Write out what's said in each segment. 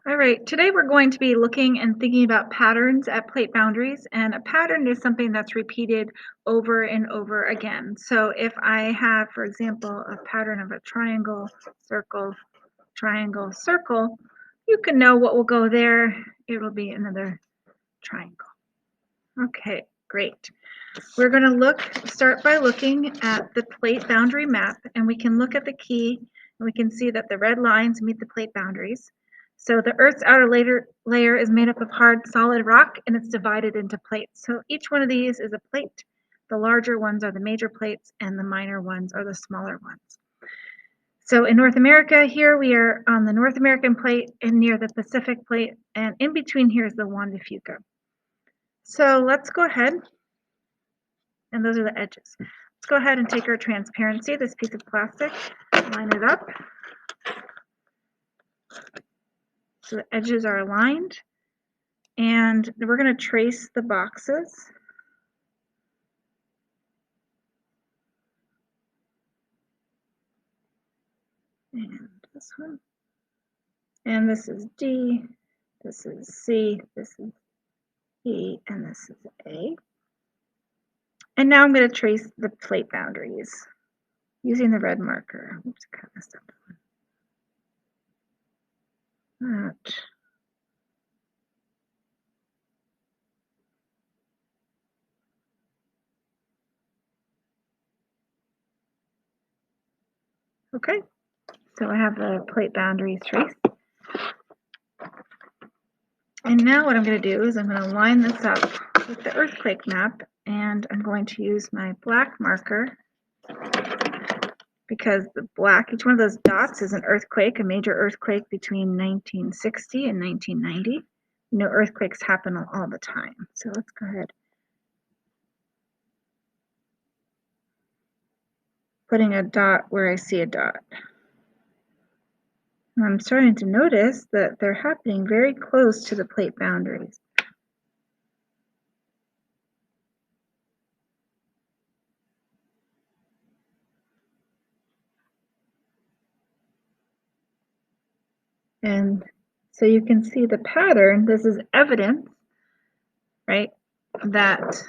All right, today we're going to be looking and thinking about patterns at plate boundaries, and a pattern is something that's repeated over and over again. So if I have, for example, a pattern of a triangle, circle, triangle, circle, you can know what will go there. It will be another triangle. Okay, great. We're going to start by looking at the plate boundary map, and we can look at the key and we can see that the red lines meet the plate boundaries. So the Earth's outer layer is made up of hard, solid rock, and it's divided into plates. So each one of these is a plate. The larger ones are the major plates, and the minor ones are the smaller ones. So in North America, here we are on the North American plate and near the Pacific plate, and in between here is the Juan de Fuca. So let's go ahead, and those are the edges. Let's go ahead and take our transparency, this piece of plastic, line it up so the edges are aligned, and we're going to trace the boxes. And this one. And this is D, this is C, this is E, and this is A. And now I'm going to trace the plate boundaries using the red marker. Oops, I kind of messed up that. Okay, so I have the plate boundaries traced. And now what I'm going to do is I'm going to line this up with the earthquake map, and I'm going to use my black marker because the black, each one of those dots is an earthquake, a major earthquake between 1960 and 1990. You know, earthquakes happen all the time. So let's go ahead. Putting a dot where I see a dot. And I'm starting to notice that they're happening very close to the plate boundaries. And so you can see the pattern. This is evidence, right, that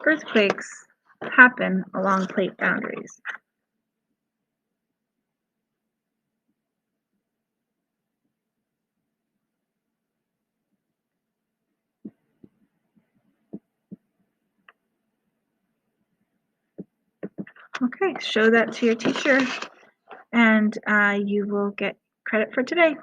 earthquakes happen along plate boundaries. Okay, show that to your teacher, and you will get credit for today.